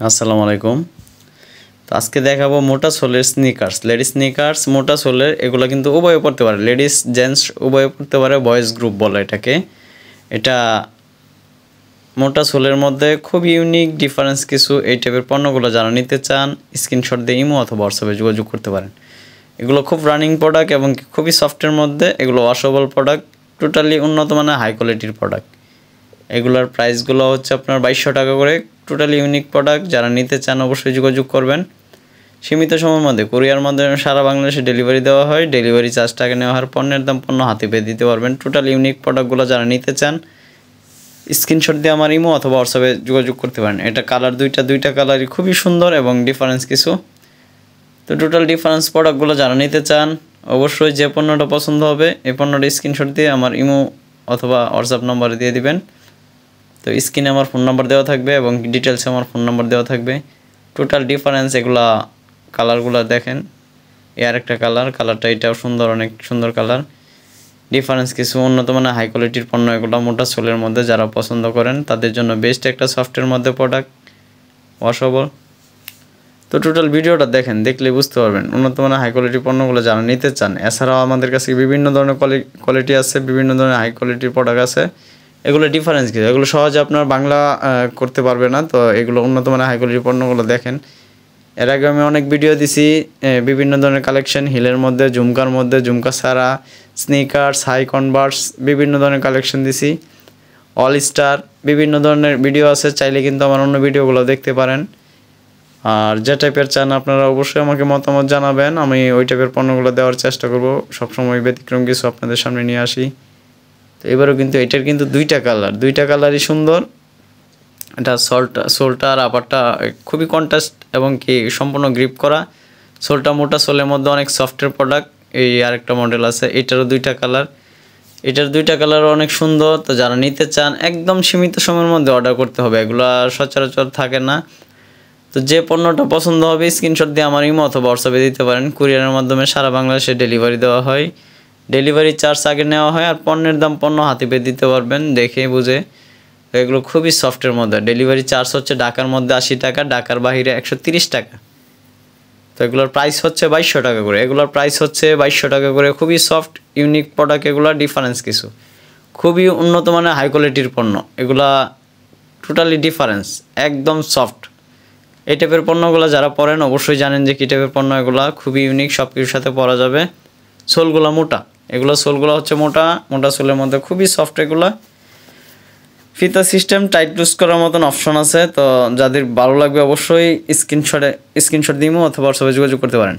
আসসালামু আলাইকুম। তো আজকে দেখাবো মোটা সোলের স্নিকার্স, লেডিস স্নিকার্স মোটা সোলের। এগুলো কিন্তু উভয়ে পড়তে পারে, লেডিস জেন্টস উভয়ে পড়তে পারে, বয়েজ গ্রুপ বলে এটাকে। এটা মোটা সোলের মধ্যে খুব ইউনিক ডিফারেন্স কিছু। এই টাইপের পণ্যগুলো যারা নিতে চান স্ক্রিনশট দিয়ে ইমো অথবা হোয়াটসঅ্যাপে যোগাযোগ করতে পারেন। এগুলো খুব রানিং প্রোডাক্ট এবং খুবই সফটের মধ্যে। এগুলো ওয়াশেবল প্রোডাক্ট, টোটালি উন্নত মানের হাই কোয়ালিটির প্রোডাক্ট। এগুলোর প্রাইসগুলো হচ্ছে আপনার 2200 টাকা করে। টোটালি ইউনিক প্রোডাক্ট, যারা নিতে চান অবশ্যই যোগাযোগ করবেন। সীমিত সময়ের মধ্যে কুরিয়ার মাধ্যমে সারা বাংলাদেশে ডেলিভারি দেওয়া হয়। ডেলিভারি চার্জ টাকা নেওয়া হয়, পণ্যের দাম পণ্য হাতে পেয়ে দিতে পারবেন। টোটাল ইউনিক প্রোডাক্টগুলো যারা নিতে চান স্ক্রিনশট দিয়ে আমার ইমো অথবা হোয়াটসঅ্যাপে যোগাযোগ করতে পারেন। এটা কালার দুইটা কালারই খুবই সুন্দর এবং ডিফারেন্স কিছু। তো টোটাল ডিফারেন্স প্রোডাক্টগুলো যারা নিতে চান অবশ্যই যে পণ্যটা পছন্দ হবে এই পণ্যটা স্ক্রিনশট দিয়ে আমার ইমো অথবা হোয়াটসঅ্যাপ নম্বরে দিয়ে দিবেন। তো স্ক্রিনে আমার ফোন নাম্বার দেওয়া থাকবে এবং ডিটেলসে আমার ফোন নাম্বার দেওয়া থাকবে। টোটাল ডিফারেন্স এগুলা কালারগুলো দেখেন। এর একটা কালারটা এটাও সুন্দর, অনেক সুন্দর কালার। ডিফারেন্স কিছু, উন্নত মানের হাই কোয়ালিটির পণ্য এগুলো মোটা সোলের মধ্যে। যারা পছন্দ করেন তাদের জন্য বেস্ট একটা সফটের মধ্যে প্রোডাক্ট, ওয়াশেবল। তো টোটাল ভিডিওটা দেখেন, দেখলে বুঝতে পারবেন উন্নত মানের হাই কোয়ালিটির পণ্যগুলো যারা নিতে চান। এছাড়াও আমাদের কাছে বিভিন্ন ধরনের কোয়ালিটি আছে, বিভিন্ন ধরনের হাই কোয়ালিটির প্রোডাক্ট আছে। এগুলো ডিফারেন্স কিছু, এগুলো সহজে আপনার বাংলা করতে পারবে না। তো এগুলো উন্নত মানের হাই কোয়ালিটির পণ্যগুলো দেখেন। এর আগে আমি অনেক ভিডিও দিছি বিভিন্ন ধরনের কালেকশন, হিলের মধ্যে, ঝুমকা ছাড়া, স্নিকার্স, হাই কনভার্স, বিভিন্ন ধরনের কালেকশন দিছি। অল স্টার বিভিন্ন ধরনের ভিডিও আছে, চাইলে কিন্তু আমার অন্য ভিডিওগুলো দেখতে পারেন। আর যে টাইপের চান আপনারা অবশ্যই আমাকে মতামত জানাবেন, আমি ওই টাইপের পণ্যগুলো দেওয়ার চেষ্টা করব। সবসময় ব্যতিক্রম কিছু আপনাদের সামনে নিয়ে আসি। তো এবারও কিন্তু এটার কিন্তু দুইটা কালারই সুন্দর। এটা সোলটা আর আপারটা খুবই কন্ট্রাস্ট এবং কি সম্পূর্ণ গ্রিপ করা। সোলটা মোটা, সোলের মধ্যে অনেক সফটের প্রোডাক্ট। এই আরেকটা মডেল আছে, এটারও দুইটা কালার অনেক সুন্দর। তো যারা নিতে চান একদম সীমিত সময়ের মধ্যে অর্ডার করতে হবে, এগুলো আর সচরাচর থাকে না। তো যে পণ্যটা পছন্দ হবে স্ক্রিনশট দিয়ে আমার ইমো অথবা হোয়াটসঅ্যাপে দিতে পারেন। কুরিয়ারের মাধ্যমে সারা বাংলাদেশে ডেলিভারি দেওয়া হয়। ডেলিভারি চার্জ আগে নেওয়া হয় আর পণ্যের দাম পণ্য হাতে পেয়ে দিতে পারবেন দেখে বুঝে। এগুলো খুবই সফটের মধ্যে। ডেলিভারি চার্জ হচ্ছে ঢাকার মধ্যে 80 টাকা, ঢাকার বাইরে 130 টাকা। তো এগুলোর প্রাইস হচ্ছে 2200 টাকা করে। খুবই সফট ইউনিক প্রোডাক্ট, এগুলো ডিফারেন্স কিছু। খুবই উন্নত মানের হাই কোয়ালিটির পণ্য এগুলা, টোটালি ডিফারেন্স, একদম সফট। এই টাইপের পণ্যগুলো যারা পরেন অবশ্যই জানেন যে কী টাইপের পণ্য এগুলা। খুবই ইউনিক, সব কিছুর সাথে পরা যাবে। সোলগুলো মোটা, সোলগুলো হচ্ছে মোটা সোলের মধ্যে খুবই সফট। এগুলা ফিতা সিস্টেম, টাইট লুজ করার মতন অপশন আছে। তো যাদের ভালো লাগবে অবশ্যই স্ক্রিনশট দিমো অথবা হোয়াটসঅ্যাপে যোগাযোগ করতে পারেন।